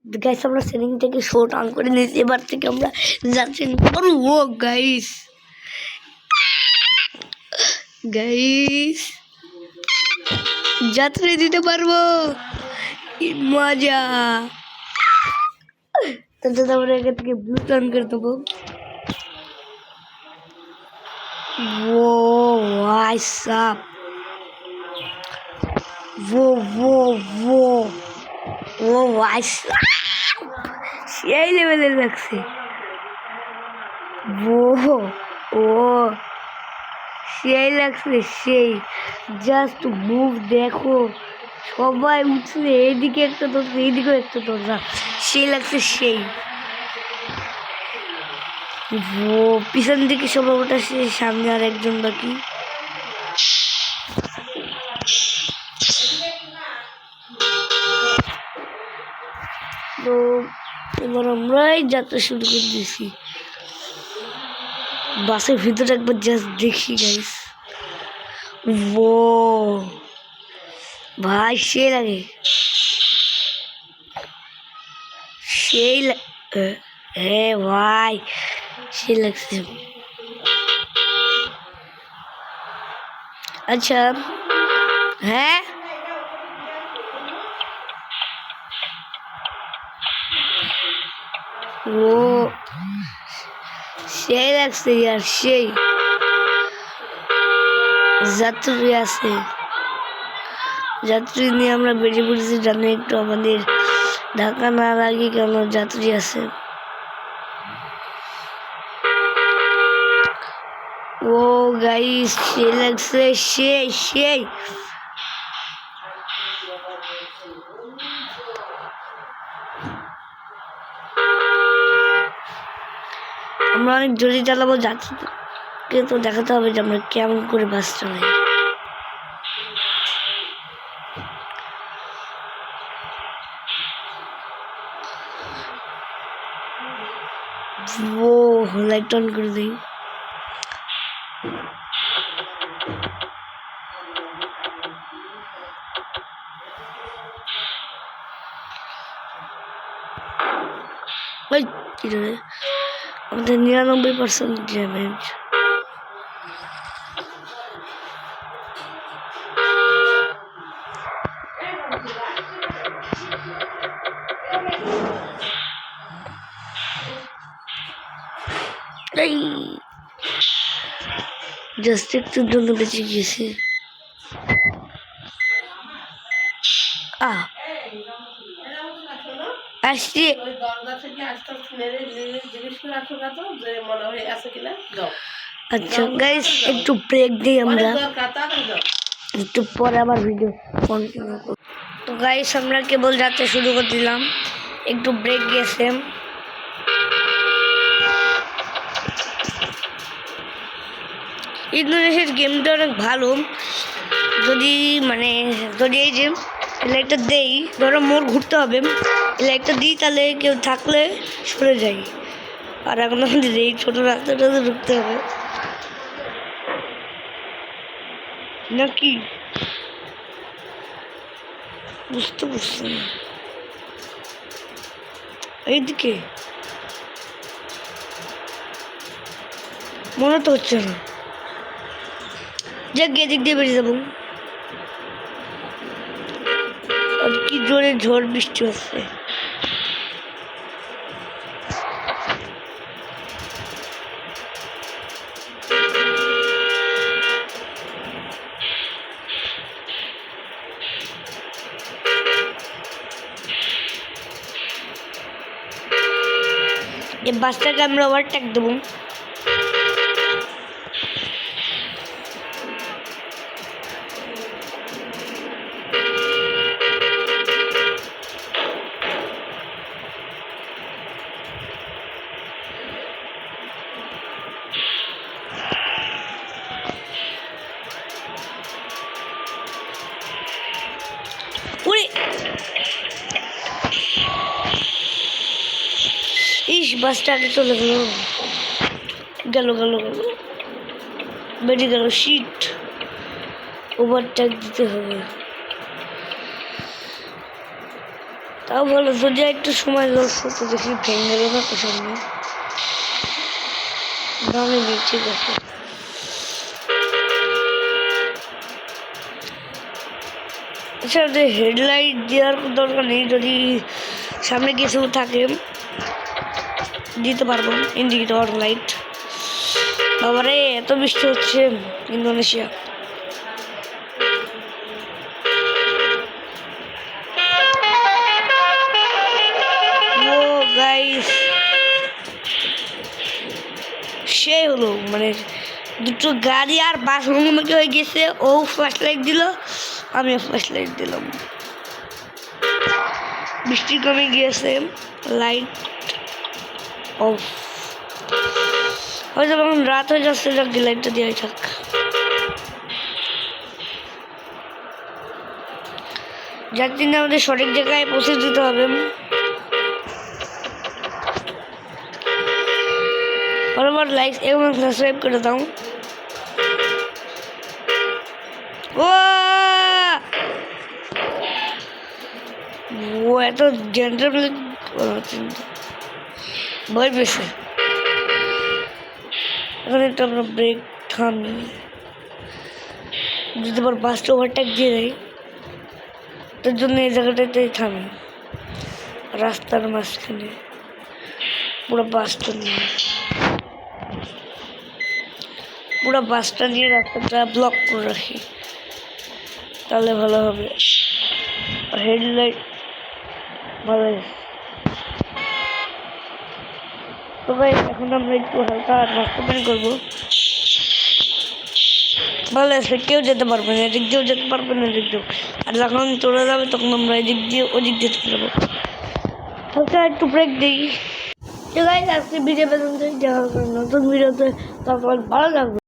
Guys আমরা setting থেকে show on করে নিয়েছি। এবার থেকে আমরা যাচ্ছি ও গাইস গাইস যাত্রা দিতে পারবো, কি মজা। তাহলে আমরা এখান থেকে ব্লু অন করে দেবো। वो भाई साहब वो भाई साहब সেই লেভেলের লাগছে। ও সেই লাগছে, সেই জাস্ট মুভ দেখো, সবাই উঠছে, এইদিকে একটা দরজা এইদিকেও একটা দরজা, সেই লাগছে সেই। ও পিছন দিকে সবাই ওটা, সামনে আর একজন বাকি। তো এবার আমরাই যাত্রা শুরু করে দিয়েছি। বাসের ভিতরে একবার জাস্ট দেখি গাইস। ও ভাই সেই লাগে, সেই হ্যাঁ ভাই সেই লাগছে। আচ্ছা হ্যাঁ ও সেই লাগছে আর সেই যাত্রী আছে, যাত্রী নিয়ে আমরা বেরিয়ে পড়েছি। জানি একটু আমাদের ধাক্কা না লাগে, কেন যাত্রী আছে। ও গাইস সেই লাগছে সেই সেই। আমরা অনেক জোরে চালাবো, যাত্রীকে তো দেখাতে হবে যে আমরা কেমন করে বাস চালাই। ও লাইট অন করে দিই। কি রে আমাদের 99% ড্যামেজ। জাস্ট একটুর জন্য বেঁচে গিয়েছে। আসছি আচ্ছা গাইস একটু ব্রেক দিই, আমরা একটু পরে আবার ভিডিও কন্টিনিউ করব। তো গাইস আমরা কেবল যাত্রা শুরু করে দিলাম, একটু ব্রেক গিয়েছে। ইন্দোনেশিয়ার গেমটা অনেক ভালো। যদি এই যে লাইটটা দেই, ধরো মোড় ঘুরতে হবে, লাইটটা দিই, তাহলে কেউ থাকলে সরে যাই। আর এখন আমাদের এই ছোটো রাস্তাটাতে ঢুকতে হবে নাকি, বুঝতে পারছি না। এইদিকে মনে তো হচ্ছে না, যাক এদিক দিয়ে বেরিয়ে যাবো। আর কি জোরে ঝড় বৃষ্টি হচ্ছে। এই বাসটাকে আমরা ওভারটেক দেবো। ইস বাসটা আগে চলে গেল বেরিয়ে গেল। শিট, ওভারটেক দিতে হবে। তাও বলো যদি একটু সময় লস হতো দেখি ভেঙে গেল না তো সামনে ভাঙেনি ঠিক আছে আচ্ছা ওদের হেডলাইট দেওয়ার দরকার নেই যদি সামনে কিছু থাকে দিতে পারবো ইন্ডিকেটর লাইট বাবারে এত বৃষ্টি হচ্ছে ইন্দোনেশিয়া ও গাইস সে হলো মানে দুটো গাড়ি আর বাস মুখোমুখি হয়ে গেছে ও ফ্ল্যাশ লাইট দিল আমিও ফ্ল্যাশ লাইট দিলাম বৃষ্টি কমে গিয়েছে লাইট অফ হয়তো এখন রাত হয়ে যাচ্ছে যাক লাইটটা দিয়ে থাক যার জন্য আমাদের সঠিক জায়গায় পৌঁছে দিতে হবে বরাবর লাইক এবং সাবস্ক্রাইব করে দাও ও এত জেন্টার ভয় পেয়েছে এখন একটু আমরা ব্রেক থামি যদি আবার বাসটা ওভারটেক দিয়ে দেয় তার জন্য এই জায়গাটাতে থামি রাস্তার মাঝখানে পুরো বাসটা নিয়ে রাস্তাটা ব্লক করে রাখি তাহলে ভালো হবে হেডলাইট ভালো তো ভাই এখন আমরা একটু হালকা নাস্তা পানি করবো ভালো আছে কেউ যেতে পারবে না এদিক দিয়েও যেতে পারবে না এদিক দিয়েও আর যখন চলে যাবে তখন আমরা এদিক দিয়ে ওদিক যেতে পারবো হালকা একটু ব্রেক দিই আজকে ভিডিও পর্যন্ত দেখা নতুন ভিডিওতে তখন ভালো লাগবে